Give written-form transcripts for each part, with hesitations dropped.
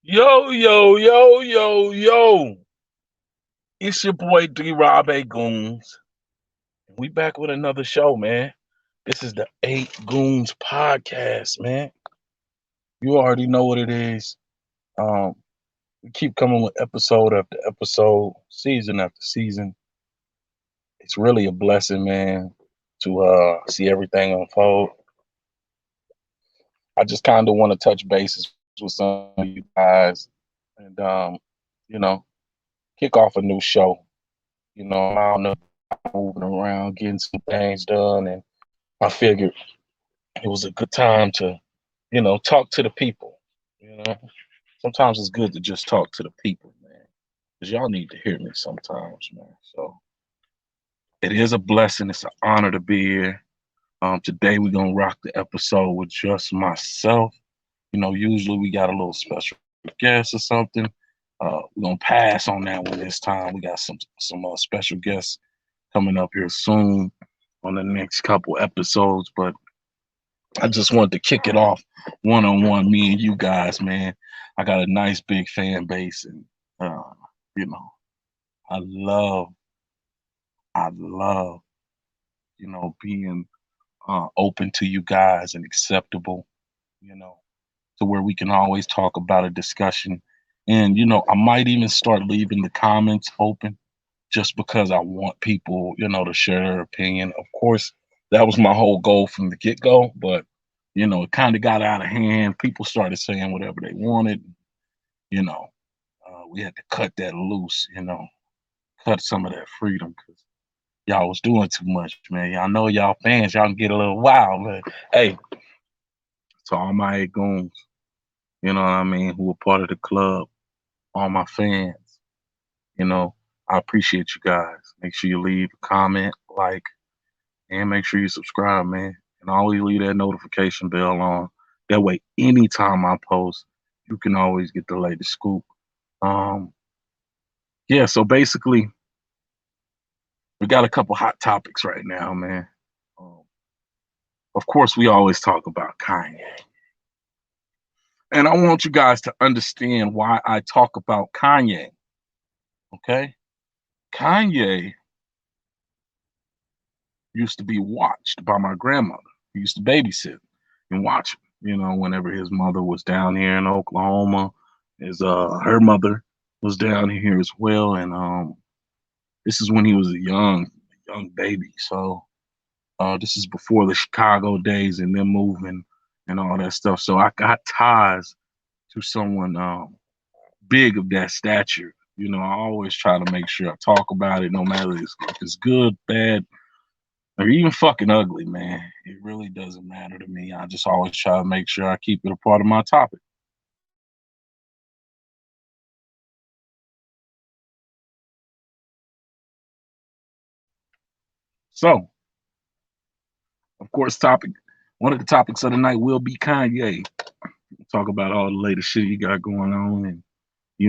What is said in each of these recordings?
Yo, yo, yo, yo, yo. It's your boy D Rob 8GOONZ. We back with another show, man. This is the 8GOONZ podcast, man. You already know what it is. Um, we keep coming with episode after episode, season after season. It's really a blessing, man, to see everything unfold. I just kind of want to touch bases with some of you guys and you know, kick off a new show. I'm out and about moving around, getting some things done, and I figured it was a good time to, talk to the people. You know, sometimes it's good to just talk to the people, man, because y'all need to hear me sometimes, man. So it is a blessing. It's an honor to be here. Today we're gonna rock the episode with just myself. Usually we got a little special guest or something. We're gonna pass on that one this time. We got some special guests coming up here soon on the next couple episodes. But I just wanted to kick it off one on one, me and you guys, man. I got a nice big fan base, and uh, you know, I love, I love, being open to you guys and acceptable, you know, to where we can always talk about a discussion. And I might even start leaving the comments open just because I want people, to share their opinion. Of course, that was my whole goal from the get go, but it kind of got out of hand. People started saying whatever they wanted. You know, we had to cut that loose. Cut some of that freedom because y'all was doing too much, man. Y'all know y'all fans, y'all can get a little wild, man. Hey, to all my goons, you know what I mean, who were part of the club, all my fans, you know, I appreciate you guys. Make sure you leave a comment, like, and make sure you subscribe, man. And always leave that notification bell on. That way, anytime I post, you can always get the latest scoop. Um, yeah, so basically, we got a couple hot topics right now, man. Um, of course, we always talk about Kanye. And I want you guys to understand why I talk about Kanye. Okay? Kanye used to be watched by my grandmother. He used to babysit and watch him, whenever his mother was down here in Oklahoma. His her mother was down here as well. And this is when he was a young baby. So this is before the Chicago days and them moving and all that stuff. So I got ties to someone big of that stature. I always try to make sure I talk about it, no matter if it's good, bad, or even fucking ugly, man. It really doesn't matter to me. I just always try to make sure I keep it a part of my topic. So, of course, one of the topics of the night will be Kanye. Talk about all the latest shit he got going on, and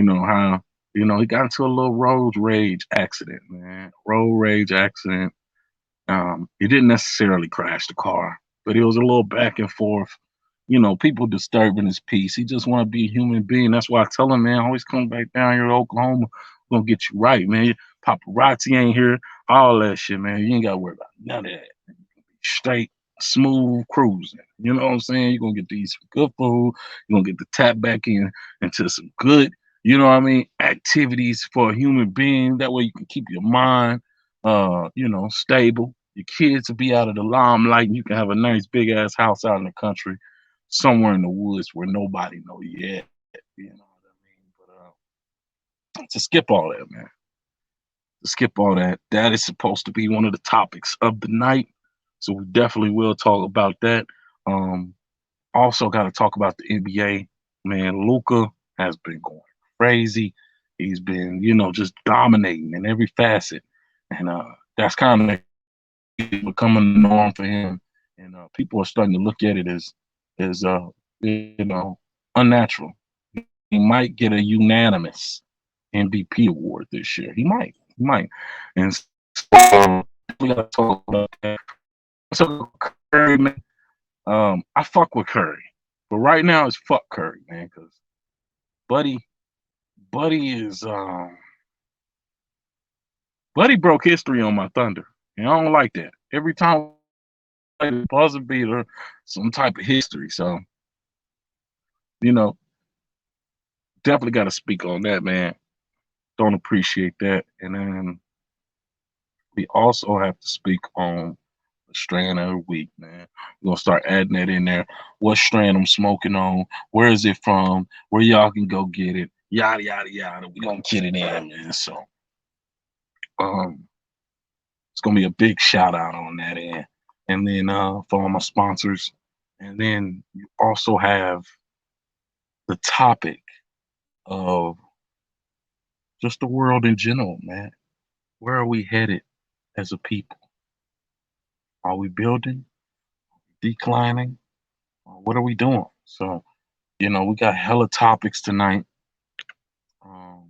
how he got into a little road rage accident, man. Road rage accident. He didn't necessarily crash the car, but it was a little back and forth. People disturbing his peace. He just want to be a human being. That's why I tell him, man, always come back down here to Oklahoma. We're gonna get you right, man. Paparazzi ain't here. All that shit, man. You ain't gotta worry about none of that. Straight, smooth cruising. You know what I'm saying? You're gonna get to eat some good food. You're gonna get to tap back into some good, activities for a human being. That way you can keep your mind stable. Your kids will be out of the limelight, and you can have a nice big ass house out in the country, somewhere in the woods where nobody know yet. You know what I mean? But to skip all that, man. To skip all that, that is supposed to be one of the topics of the night. So we definitely will talk about that. Um, Also got to talk about the NBA. Man, Luca has been going crazy. He's been, just dominating in every facet, and that's kind of becoming the norm for him. And people are starting to look at it as unnatural. He might get a unanimous MVP award this year. He might. And so we got to talk about that. So Curry, man, I fuck with Curry, but right now it's fuck Curry, man, because Buddy, Buddy is Buddy broke history on my thunder. And I don't like that. Every time I play the buzzer beater, some type of history. So, you know, definitely gotta speak on that, man. Don't appreciate that. And then we also have to speak on the strand of the week, man. We're gonna start adding that in there. What strand I'm smoking on? Where is it from? Where y'all can go get it? Yada yada yada. We gonna get it in, man. So um it's gonna be a big shout out on that end. And then for all my sponsors. And then you also have the topic of just the world in general, man. Where are we headed as a people? Are we building, declining? What are we doing? So, we got hella topics tonight. And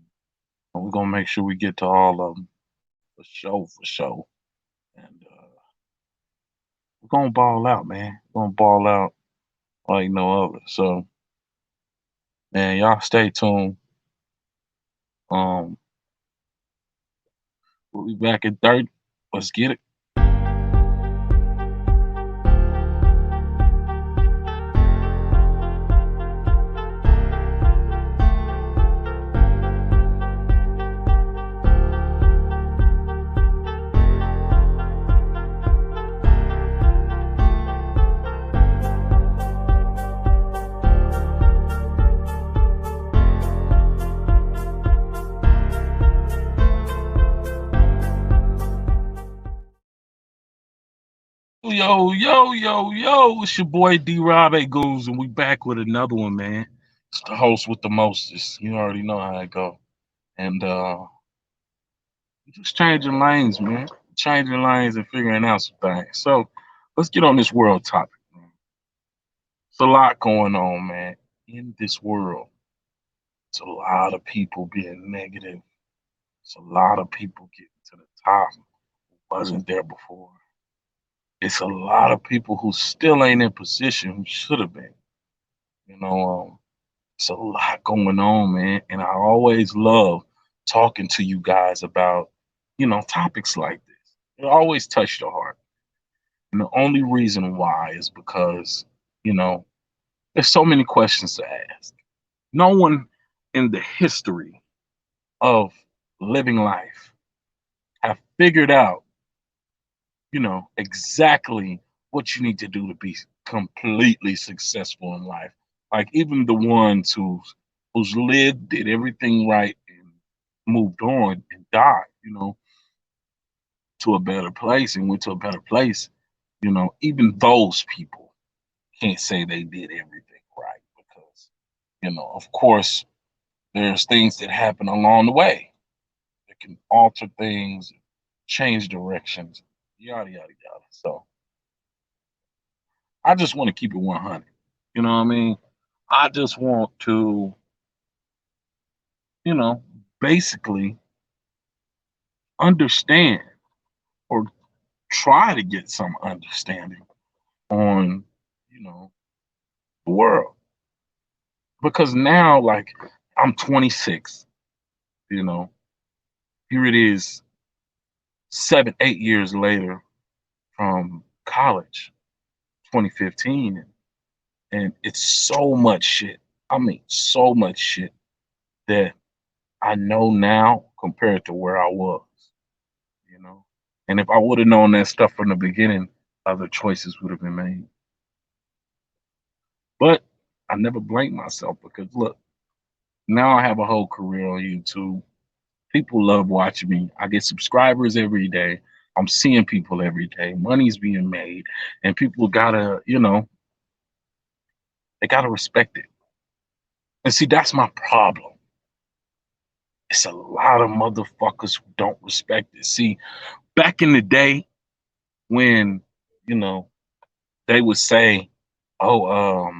we're gonna make sure we get to all of them for sure, for sure. And we're gonna ball out, man. We're gonna ball out like no other. So, man, y'all stay tuned. Um, we'll be back in 30. Let's get it. Yo, yo, yo, yo, it's your boy D-Rob 8GOONZ, and we back with another one, man. It's the host with the mostest. You already know how it go. And just changing lanes, man. Changing lanes and figuring out some things. So let's get on this world topic, man. It's a lot going on, man. In this world, it's a lot of people being negative. It's a lot of people getting to the top who wasn't there before. It's a lot of people who still ain't in position who should have been. You know, it's a lot going on, man. And I always love talking to you guys about, topics like this. It always touch the heart. And the only reason why is because, you know, there's so many questions to ask. No one in the history of living life have figured out, exactly what you need to do to be completely successful in life. Like even the ones who's lived, did everything right, and moved on and died, to a better place and went to a better place. Even those people can't say they did everything right because, of course, there's things that happen along the way that can alter things, change directions, yada yada yada. So I just want to keep it 100. You know what I mean? I just want to, you know, basically understand or try to get some understanding on, the world. Because now, like, I'm 26, you know, here it is 7, 8 years later from college, 2015. And it's so much shit. I mean, so much shit that I know now compared to where I was, you know. And if I would have known that stuff from the beginning, other choices would have been made. But I never blamed myself because look, now I have a whole career on YouTube. People love watching me. I get subscribers every day. I'm seeing people every day. Money's being made. And people gotta, they gotta respect it. And see, that's my problem. It's a lot of motherfuckers who don't respect it. See, back in the day when, you know, they would say, oh,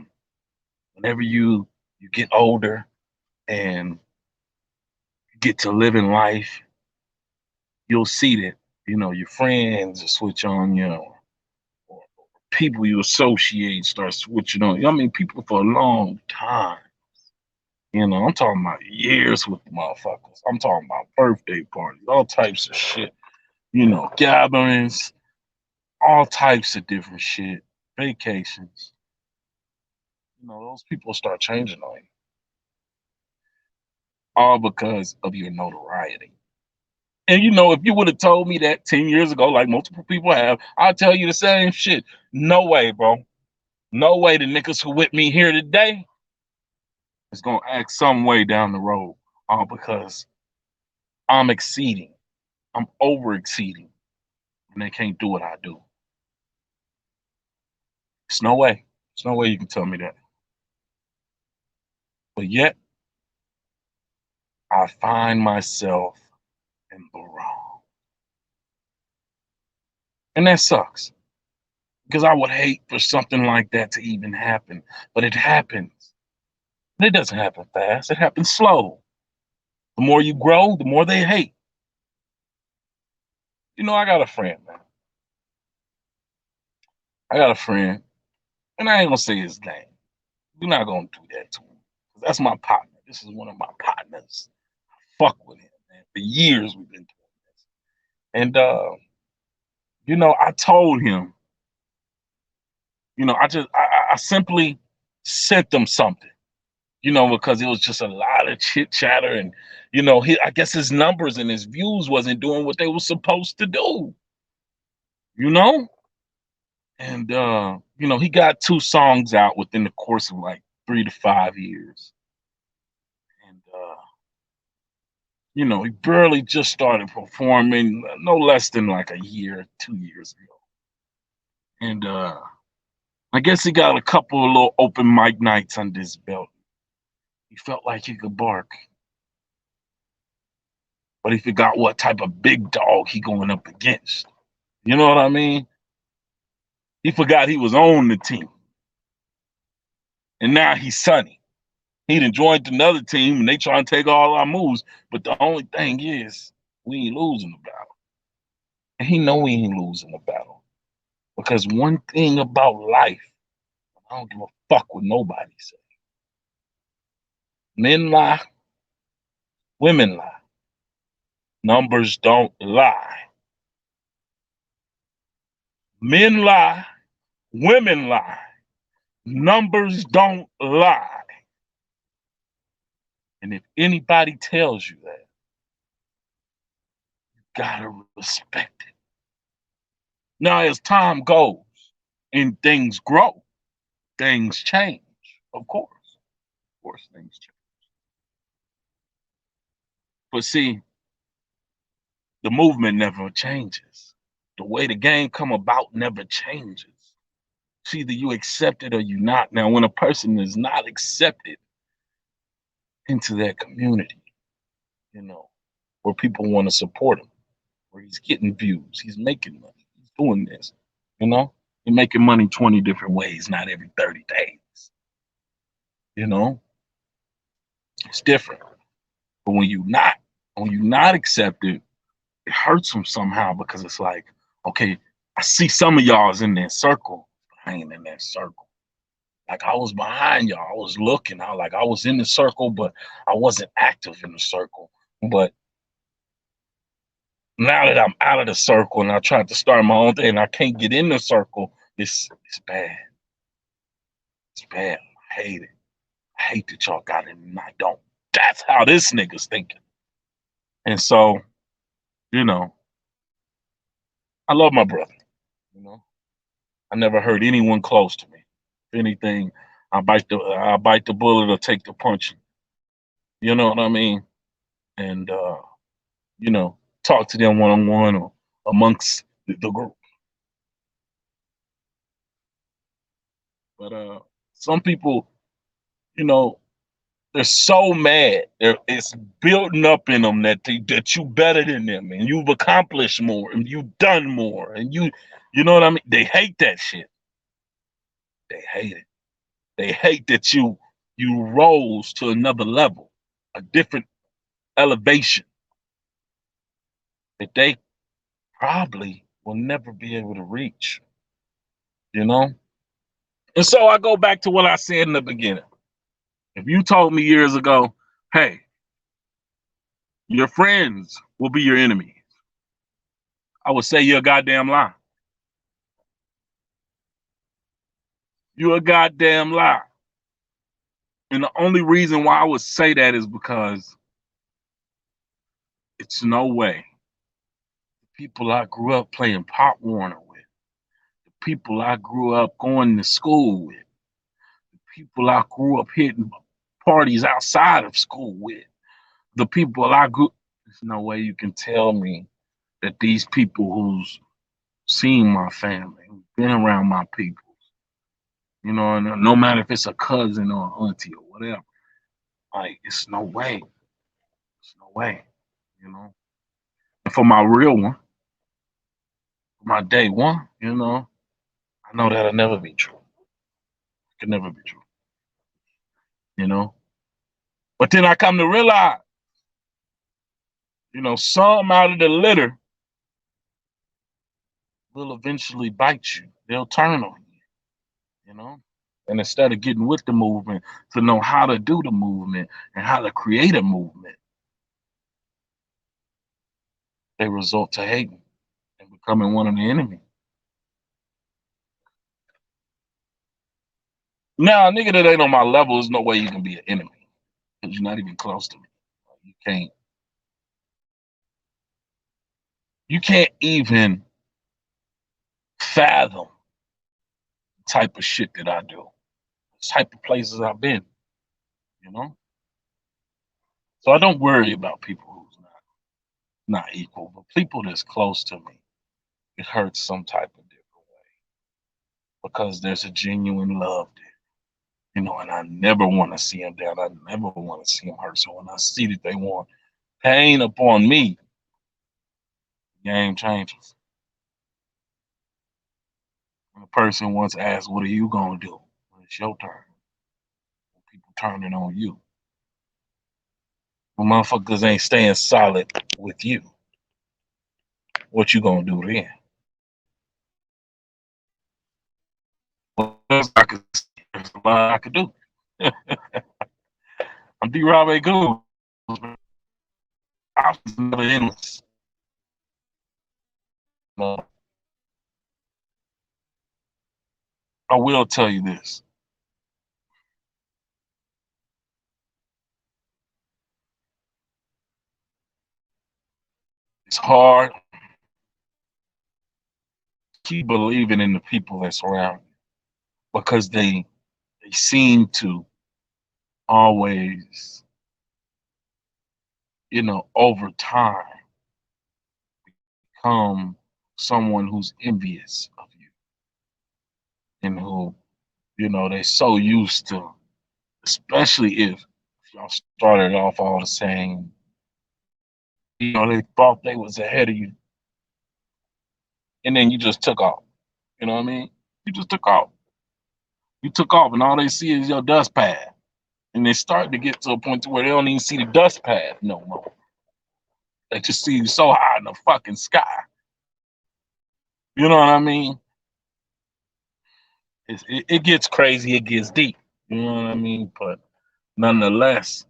whenever you get older and you get to live in life, you'll see that, your friends will switch on you, or people you associate start switching on you. I mean, people for a long time I'm talking about years with the motherfuckers. I'm talking about birthday parties, all types of shit. Gatherings, all types of different shit, vacations. Those people start changing on you, all because of your notoriety. And if you would have told me that 10 years ago, like multiple people have, I'll tell you the same shit. No way, bro. No way the niggas who with me here today is gonna act some way down the road. All because I'm exceeding. I'm over exceeding. And they can't do what I do. It's no way. There's no way you can tell me that. But yet, I find myself in the wrong. And that sucks. Because I would hate for something like that to even happen. But it happens. But it doesn't happen fast. It happens slow. The more you grow, the more they hate. I got a friend, man. I got a friend, and I ain't gonna say his name. We're not gonna do that to him. That's my partner. This is one of my partners. Fuck with him, man. For years we've been doing this. And I told him, I simply sent him something, because it was just a lot of chit chatter, and I guess his numbers and his views wasn't doing what they were supposed to do, you know? And he got 2 songs out within the course of like 3 to 5 years. And he barely just started performing no less than like a year, 2 years ago. And I guess he got a couple of little open mic nights under his belt. He felt like he could bark, but he forgot what type of big dog he going up against. You know what I mean? He forgot he was on the team. And now he's Sonny. He done joined another team and they trying to take all our moves. But the only thing is, we ain't losing the battle. And he know we ain't losing the battle. Because one thing about life, I don't give a fuck what nobody says. Men lie, women lie. Numbers don't lie. Men lie, women lie. Numbers don't lie. And if anybody tells you that, you gotta respect it. Now, as time goes and things grow, things change. Of course. Of course, things change. But see, the movement never changes. The way the game come about never changes. It's either you accept it or you not. Now, when a person is not accepted into that community, where people want to support him, where he's getting views, he's making money, he's doing this, he's making money 20 different ways, not every 30 days. It's different. But when you not accepted, it hurts them somehow because it's like, okay, I see some of y'all is in that circle, but I ain't in that circle. Like I was behind y'all, I was looking, I was in the circle, but I wasn't active in the circle. But now that I'm out of the circle and I tried to start my own thing and I can't get in the circle, it's bad. It's bad. I hate it. I hate that y'all got it and I don't. That's how this nigga's thinking. And so, I love my brother. I never hurt anyone close to me. If anything, I bite the bullet or take the punching. You know what I mean? And talk to them one on one or amongst the group. But some people, you know, they're so mad. It's building up in them that you better than them and you've accomplished more and you've done more and you know what I mean? They hate that shit. They hate it. They hate that you rose to another level, a different elevation that they probably will never be able to reach, you know? And so I go back to what I said in the beginning. If you told me years ago, hey, your friends will be your enemies, I would say you're a goddamn lie. You're a goddamn lie. And the only reason why I would say that is because it's no way. The people I grew up playing Pop Warner with, the people I grew up going to school with, the people I grew up hitting parties outside of school with, the people I grew. There's no way you can tell me that these people who's seen my family, who've been around my people, you know, and no matter if it's a cousin or an auntie or whatever, like it's no way. It's no way, you know. And for my real one, for my day one, you know, I know that'll never be true. It could never be true, you know. But then I come to realize, you know, some out of the litter will eventually bite you. They'll turn on you, you know. And instead of getting with the movement to know how to do the movement and how to create a movement, they resort to hating and becoming one of the enemy. Now, a nigga that ain't on my level, there's no way you can be an enemy because you're not even close to me. You can't. You can't even fathom the type of shit that I do, the type of places I've been. You know, so I don't worry about people who's not equal, but people that's close to me, it hurts some type of different way because there's a genuine love there. You know, and I never want to see them down. I never want to see them hurt. So when I see that they want pain upon me, the game changes. When a person once asked, "What are you gonna do when it's your turn?" When people turning on you, when motherfuckers ain't staying solid with you, what you gonna do then? Well, there's a lot I could do. I'm D-Rob 8GOONZ. Options never endless. No, I will tell you this. It's hard to keep believing in the people that surround you because they seem to always, you know, over time become someone who's envious of you and who, you know, they're so used to, especially if y'all started off all the same, you know, they thought they was ahead of you and then you just took off. You know what I mean? You just took off. You took off and all they see is your dust path. And they start to get to a point to where they don't even see the dust path no more. They just see you so high in the fucking sky. You know what I mean? It gets crazy, it gets deep. You know what I mean? But nonetheless,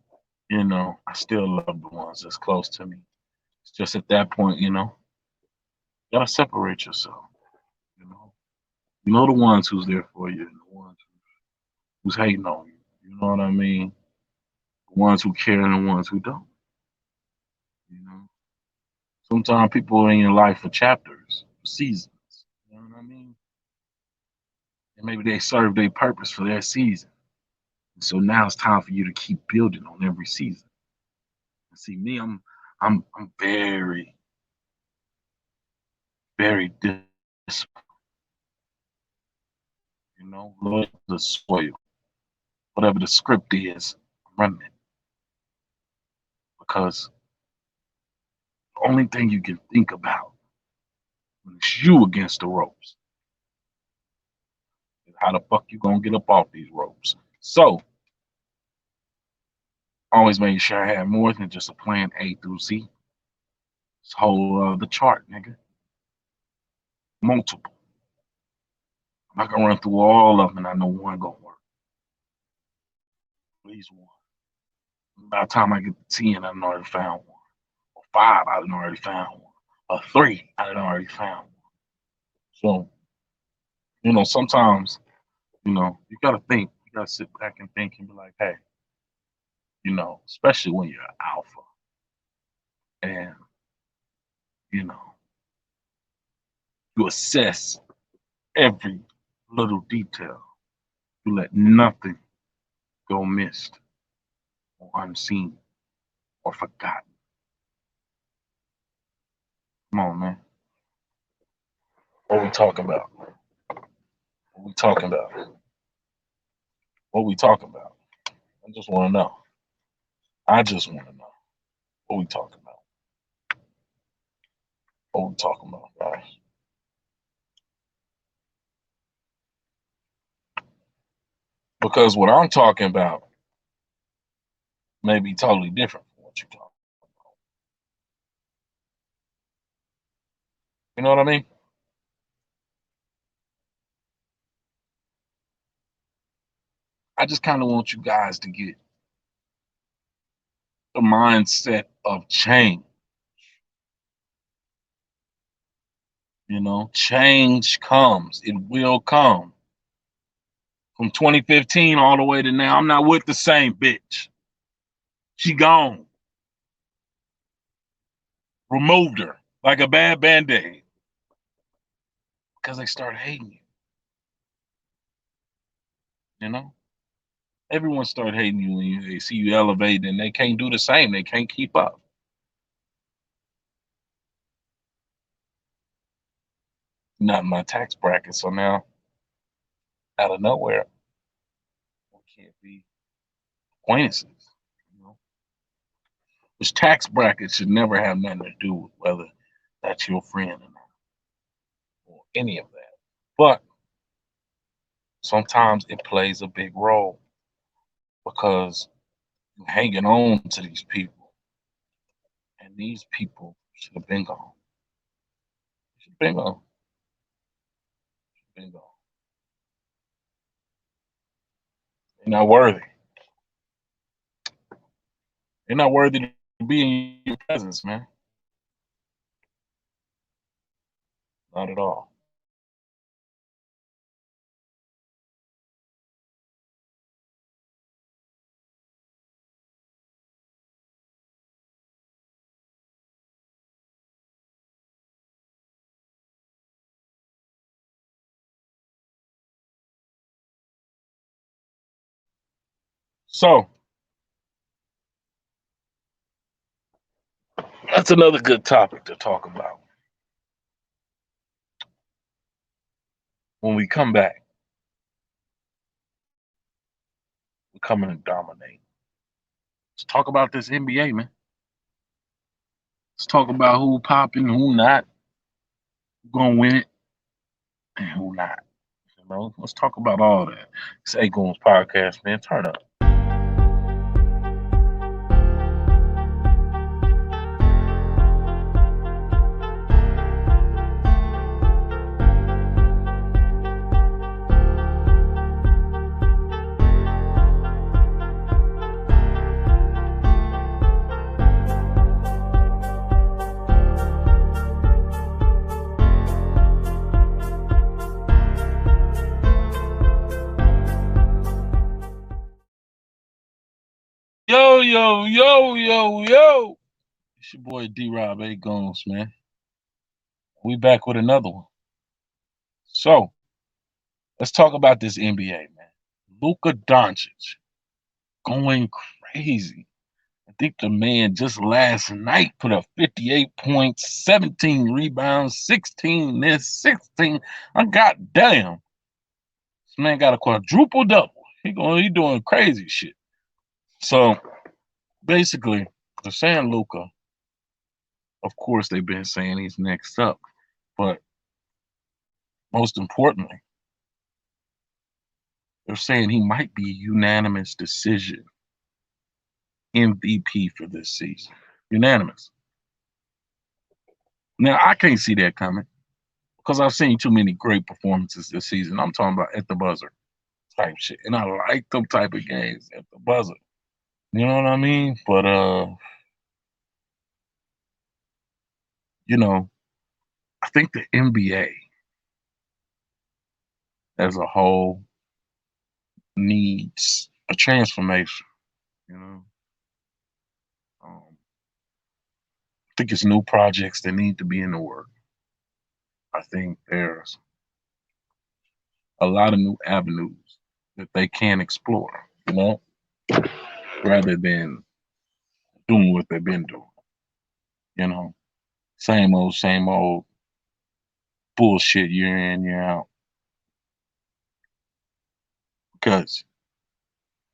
you know, I still love the ones that's close to me. It's just at that point, you know, you gotta separate yourself. You know, you know the ones who's there for you, and the ones who's hating on you. You know what I mean? The ones who care and the ones who don't. You know, sometimes people are in your life for chapters, for seasons. You know what I mean? And maybe they serve their purpose for their season. So now it's time for you to keep building on every season. See me, I'm very, very disciplined, you know, loyal to the soil. Whatever the script is, I'm running it. Because the only thing you can think about when it's you against the ropes is how the fuck you gonna get up off these ropes. So always made sure I had more than just a plan A through Z. This whole the chart, nigga. Multiple. I'm not gonna run through all of them and I know one gonna work. At least one. By the time I get to 10, I done already found one. Or 5, I done already found one. Or 3, I done already found one. So, sometimes, you gotta think. You gotta sit back and think and be like, hey, especially when you're alpha and, you know, you assess every little detail. You let nothing go missed or unseen or forgotten. Come on, man. What we talking about? What we talking about? What we talking about? I just want to know. I just want to know. What we talking about? What we talking about, guys? Because what I'm talking about may be totally different from what you're talking about. You know what I mean? I just kind of want you guys to get the mindset of change. Change comes. It will come. From 2015 all the way to now, I'm not with the same bitch. She gone. Removed her like a bad band-aid. Because they start hating you. Everyone start hating you when they see you elevating and they can't do the same. They can't keep up. Not in my tax bracket. So now, out of nowhere, we can't be acquaintances. Which tax bracket should never have nothing to do with whether that's your friend or not, or any of that. But sometimes it plays a big role because you're hanging on to these people, and these people should have been gone. Should have been gone. Should have been gone. They're not worthy. They're not worthy to be in your presence, man. Not at all. So that's another good topic to talk about. When we come back, we're coming to dominate. Let's talk about this NBA, man. Let's talk about who popping, who not, who gonna win it, and who not. Let's talk about all that. It's 8GOONZ podcast, man. Turn up. Yo, yo, yo, yo, yo. It's your boy D-Rob 8GOONZ, man. We back with another one. So, let's talk about this NBA, man. Luka Doncic going crazy. I think the man just last night put up 58 points, 17 rebounds, 16 this, 16. Goddamn. This man got a quadruple double. He doing crazy shit. So basically, they're saying Luka. Of course, they've been saying he's next up, but most importantly, they're saying he might be a unanimous decision MVP for this season. Unanimous. Now, I can't see that coming because I've seen too many great performances this season. I'm talking about at the buzzer. type shit. And I like them type of games at the buzzer. You know what I mean? But you know, I think the NBA as a whole needs a transformation. You know, I think it's new projects that need to be in the work. I think there's a lot of new avenues that they can explore. You know, rather than doing what they've been doing. You know, same old bullshit year in year out. Because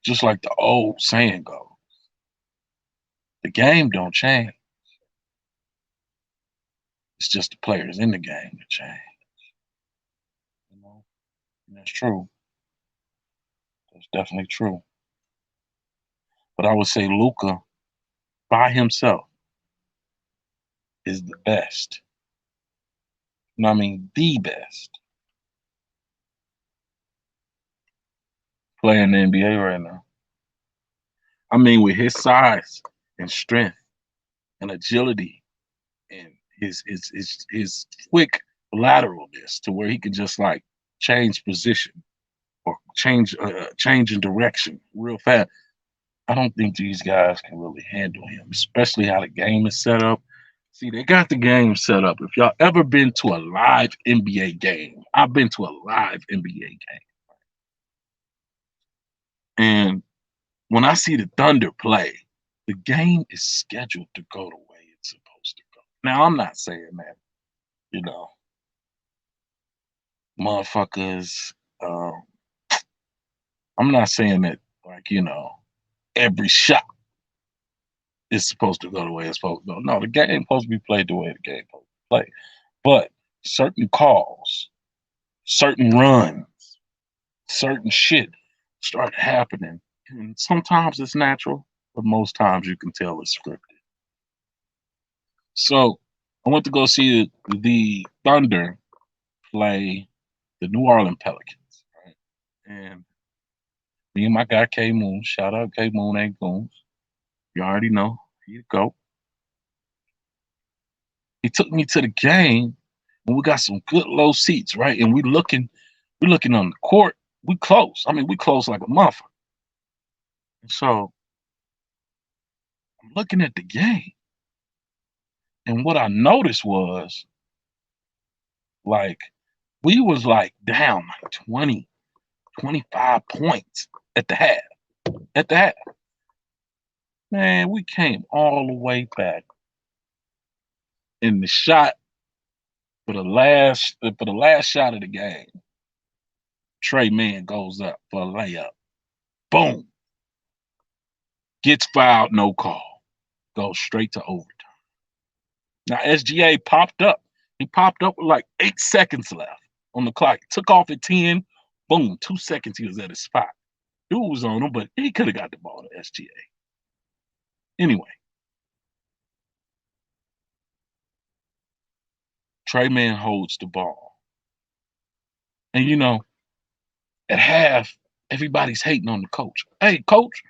just like the old saying goes, the game don't change. It's just the players in the game that change. You know, and that's true. That's definitely true. But I would say Luca by himself is the best. You know what I mean? The best player in the NBA right now. I mean, with his size and strength and agility and his quick lateralness to where he can just like change position or change in direction real fast. I don't think these guys can really handle him, especially how the game is set up. See, they got the game set up. If y'all ever been to a live NBA game, I've been to a live NBA game. And when I see the Thunder play, the game is scheduled to go the way it's supposed to go. Now, I'm not saying that, you know, motherfuckers, I'm not saying that, like, every shot is supposed to go the way it's supposed to go. No, the game supposed to be played the way the game supposed to play. But certain calls, certain runs, certain shit start happening. And sometimes it's natural, but most times you can tell it's scripted. So I went to go see the Thunder play the New Orleans Pelicans. Right? And me and my guy K Moon, shout out K Moon, 8GOONZ. You already know. Here you go. He took me to the game and we got some good low seats, right? And we're looking on the court. We close. I mean, we close like a motherfucker. And so I'm looking at the game. And what I noticed was like we was like down like 20, 25 points at the half. At the half. Man, we came all the way back. In the shot for the last shot of the game, Trey Man goes up for a layup. Boom. Gets fouled, no call. Goes straight to overtime. Now SGA popped up. He popped up with like 8 seconds left on the clock. Took off at 10. Boom. 2 seconds he was at his spot. Dude was on him, but he could have got the ball to SGA. Anyway. Trey Man holds the ball. And at half, everybody's hating on the coach. Hey, coach,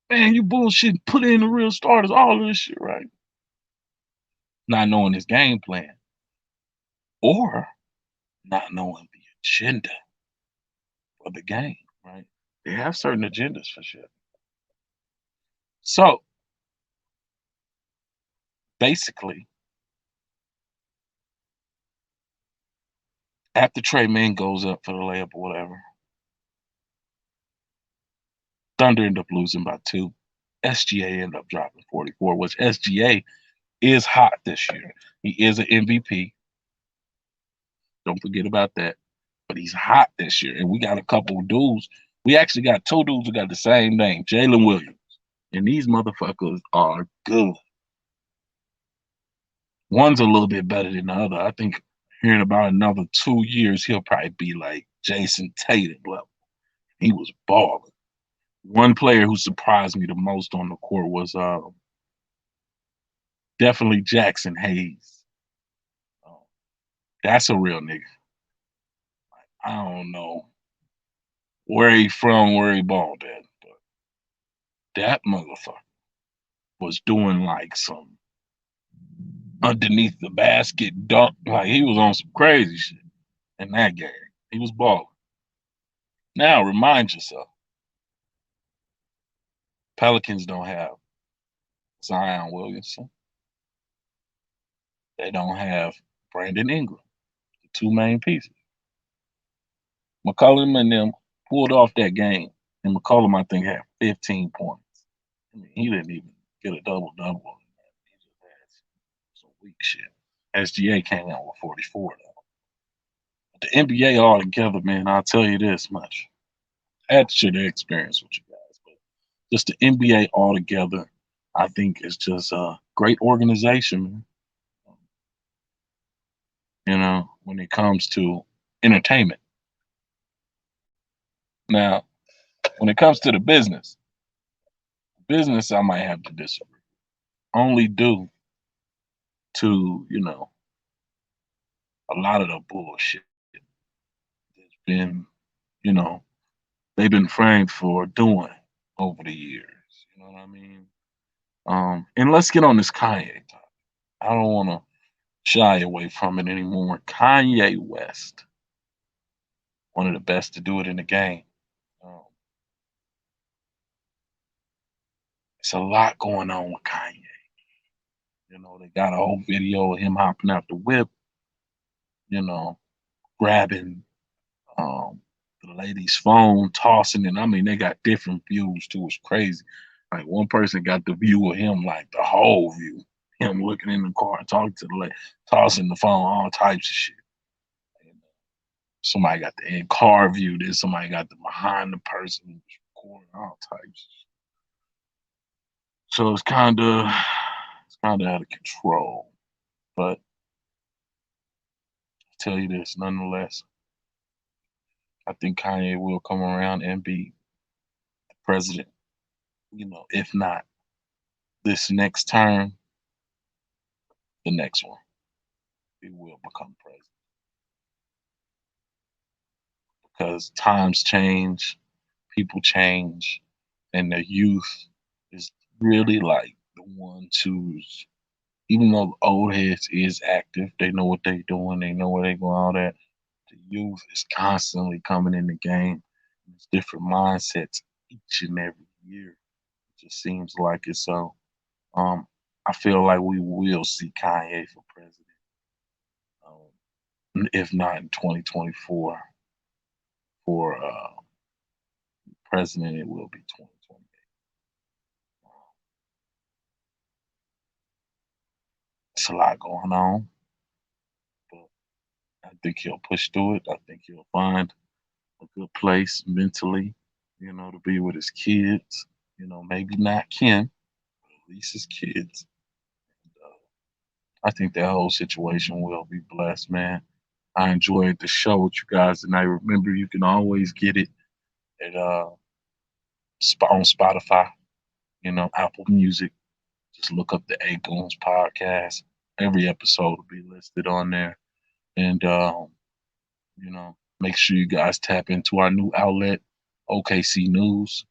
man, you bullshit. Put in the real starters, all of this shit, right? Not knowing his game plan or not knowing the agenda for the game, right? They have certain agendas for shit. So basically, after Trey Man goes up for the layup or whatever, Thunder end up losing by 2. SGA ended up dropping 44, which SGA is hot this year. He is an MVP. Don't forget about that. But he's hot this year. And we got a couple of dudes. We actually got 2 dudes who got the same name, Jalen Williams. And these motherfuckers are good. One's a little bit better than the other. I think here in about another 2 years, he'll probably be like Jason Tatum level. He was balling. One player who surprised me the most on the court was definitely Jackson Hayes. That's a real nigga. I don't know where he from, where he balled at. But that motherfucker was doing like some underneath the basket dunk. Like he was on some crazy shit in that game. He was balling. Now remind yourself, Pelicans don't have Zion Williamson. They don't have Brandon Ingram, the two main pieces. McCollum and them pulled off that game, and McCollum, I think, had 15 points. I mean, he didn't even get a double double. He just had some weak shit. SGA came out with 44 though. But the NBA altogether, man, I'll tell you this much. I had to share the experience with you guys, but just the NBA altogether, I think is just a great organization, man. When it comes to entertainment. Now, when it comes to the business I might have to disagree. Only due to, a lot of the bullshit that's been, you know, they've been framed for doing over the years. You know what I mean? And let's get on this Kanye topic. I don't want to shy away from it anymore. Kanye West, one of the best to do it in the game. Um, it's a lot going on with Kanye. They got a whole video of him hopping out the whip, you know, grabbing um, the lady's phone, tossing it. I mean, they got different views too. It's crazy. Like one person got the view of him, like the whole view, him looking in the car and talking to the lady, tossing the phone, all types of shit. And somebody got the in-car view. Then somebody got the behind the person who was recording all types. So it's kind of out of control. But I'll tell you this, nonetheless, I think Kanye will come around and be the president. If not this next term, the next one, he will become president because times change, people change, and the youth is really like the ones who's, even though the old heads is active, they know what they're doing, they know where they're going out at. The youth is constantly coming in the game. There's different mindsets each and every year. It just seems like it. So I feel like we will see Kanye for president. If not in 2024, for president, it will be 2028. It's a lot going on, but I think he'll push through it. I think he'll find a good place mentally, to be with his kids. Maybe not Kim, but at least his kids. I think that whole situation will be blessed, man. I enjoyed the show with you guys, and I remember you can always get it at on Spotify, Apple Music. Just look up the 8GOONZ podcast. Every episode will be listed on there. And, make sure you guys tap into our new outlet, OKC News.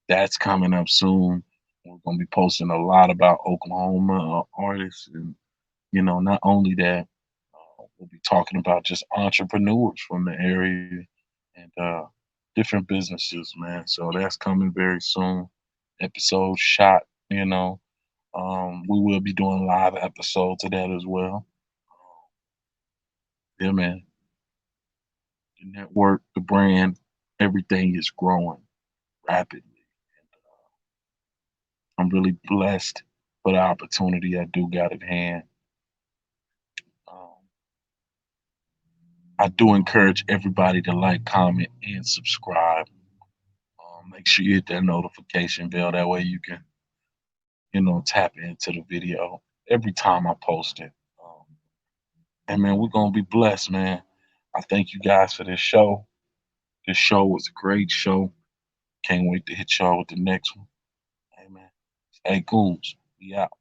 That's coming up soon. We're going to be posting a lot about Oklahoma artists. And, not only that, we'll be talking about just entrepreneurs from the area and different businesses, man. So that's coming very soon. Episode shot, we will be doing live episodes of that as well. Yeah, man. The network, the brand, everything is growing rapidly. And, I'm really blessed for the opportunity I do got at hand. Um, I do encourage everybody to like, comment, and subscribe. Make sure you hit that notification bell. That way you can, tap into the video every time I post it. And man, we're gonna be blessed, man. I thank you guys for this show. This show was a great show. Can't wait to hit y'all with the next one. Hey man. Hey Goons, we out.